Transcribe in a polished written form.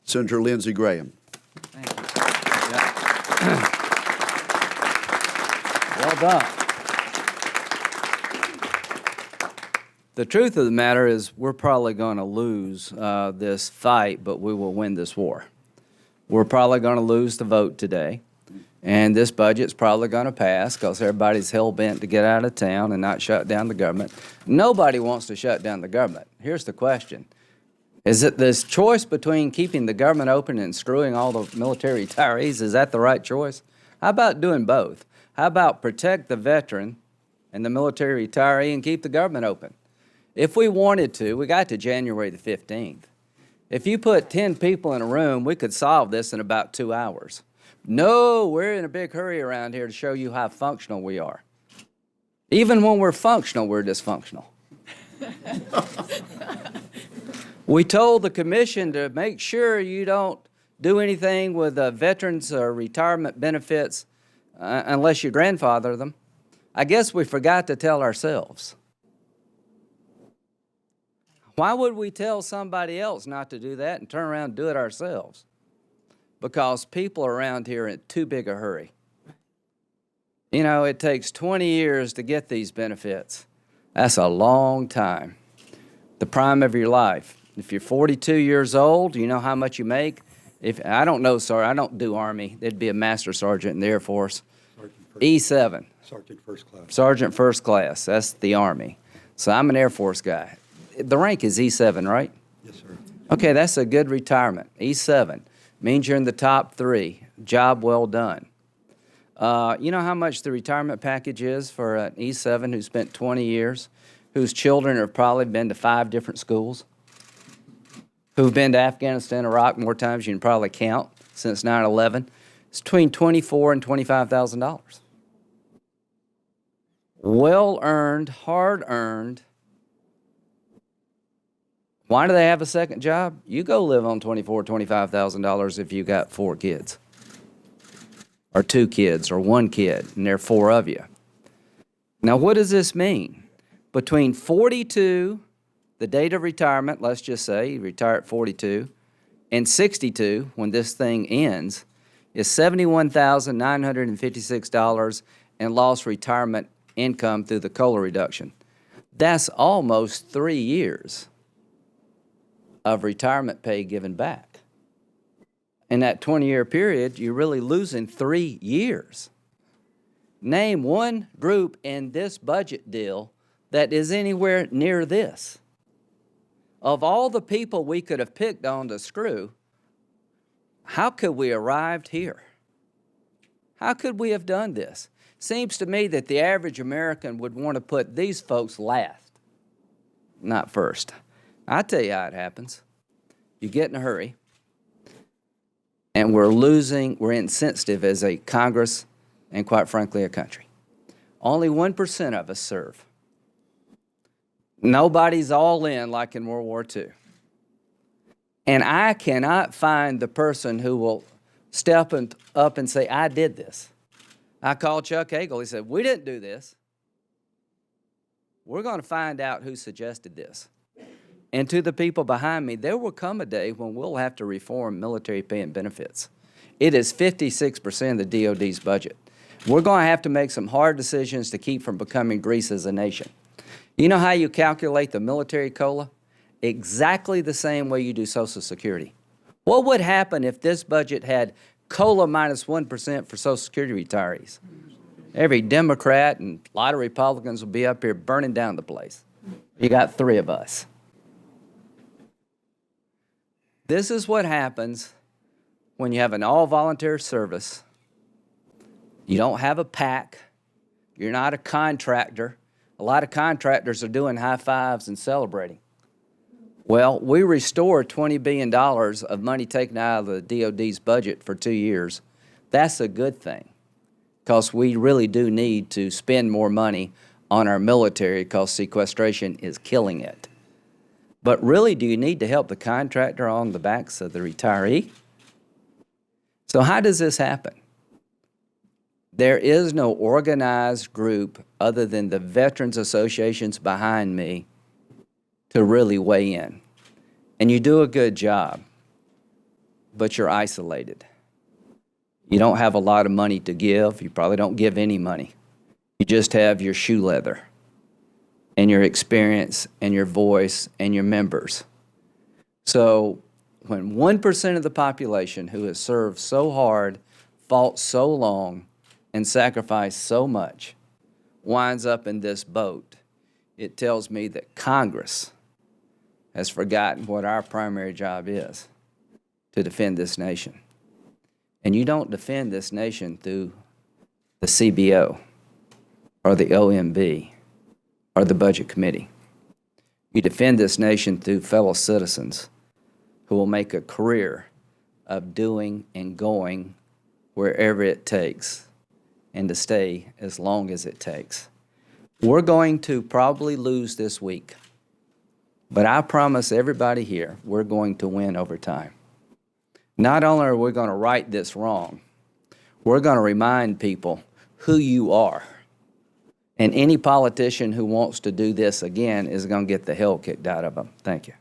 Senator Lindsey Graham. Thank you. Yeah. Well done. The truth of the matter is we're probably going to lose this fight, but we will win this war. We're probably going to lose the vote today, and this budget's probably going to pass because everybody's hell-bent to get out of town and not shut down the government. Nobody wants to shut down the government. Here's the question. Is it this choice between keeping the government open and screwing all the military retirees? Is that the right choice? How about doing both? How about protect the veteran and the military retiree and keep the government open? If we wanted to, we got to January the 15th. If you put 10 people in a room, we could solve this in about 2 hours. No, we're in a big hurry around here to show you how functional we are. Even when we're functional, we're dysfunctional. We told the commission to make sure you don't do anything with veterans or retirement benefits unless you grandfather them. I guess we forgot to tell ourselves. Why would we tell somebody else not to do that and turn around and do it ourselves? Because people around here are in too big a hurry. You know, it takes 20 years to get these benefits. That's a long time. The prime of your life. If you're 42 years old, you know how much you make? I don't know, sir. I don't do Army. There'd be a master sergeant in the Air Force. E7. Sergeant first class. Sergeant first class. That's the Army. So I'm an Air Force guy. The rank is E7, right? Yes, sir. Okay, that's a good retirement. E7 means you're in the top 3. Job well done. You know how much the retirement package is for an E7 who spent 20 years, whose children have probably been to 5 different schools, who've been to Afghanistan, Iraq more times you can probably count since 9/11? It's between $24,000 and $25,000. Well-earned, hard-earned. Why do they have a second job? You go live on $24,000, $25,000 if you got 4 kids, or 2 kids, or 1 kid, and there are 4 of you. Now, what does this mean? Between 42, the date of retirement, let's just say you retire at 42, and 62, when this thing ends, is $71,956 in lost retirement income through the COLA reduction. That's almost 3 years of retirement pay given back. In that 20-year period, you're really losing 3 years. Name one group in this budget deal that is anywhere near this. Of all the people we could have picked on to screw, how could we arrived here? How could we have done this? Seems to me that the average American would want to put these folks last, not first. I'll tell you how it happens. You get in a hurry, and we're insensitive as a Congress and, quite frankly, a country. Only 1% of us serve. Nobody's all in like in World War II. And I cannot find the person who will step up and say, I did this. I called Chuck Hagel. He said, we didn't do this. We're going to find out who suggested this. And to the people behind me, there will come a day when we'll have to reform military pay and benefits. It is 56% of the DOD's budget. We're going to have to make some hard decisions to keep from becoming Greece as a nation. You know how you calculate the military COLA? Exactly the same way you do Social Security. What would happen if this budget had COLA minus 1% for Social Security retirees? Every Democrat and a lot of Republicans will be up here burning down the place. You got 3 of us. This is what happens when you have an all-volunteer service. You don't have a PAC. You're not a contractor. A lot of contractors are doing high fives and celebrating. Well, we restored $20 billion of money taken out of the DOD's budget for 2 years. That's a good thing, because we really do need to spend more money on our military because sequestration is killing it. But really, do you need to help the contractor on the backs of the retiree? So how does this happen? There is no organized group other than the veterans associations behind me to really weigh in. And you do a good job. but you're isolated. You don't have a lot of money to give. You probably don't give any money. You just have your shoe leather and your experience and your voice and your members. So when 1% of the population who has served so hard, fought so long, and sacrificed so much winds up in this boat, it tells me that Congress has forgotten what our primary job is, to defend this nation. And you don't defend this nation through the CBO or the OMB or the Budget Committee. You defend this nation through fellow citizens who will make a career of doing and going wherever it takes and to stay as long as it takes. We're going to probably lose this week, but I promise everybody here we're going to win over time. Not only are we going to right this wrong, we're going to remind people who you are. And any politician who wants to do this again is going to get the hell kicked out of them. Thank you.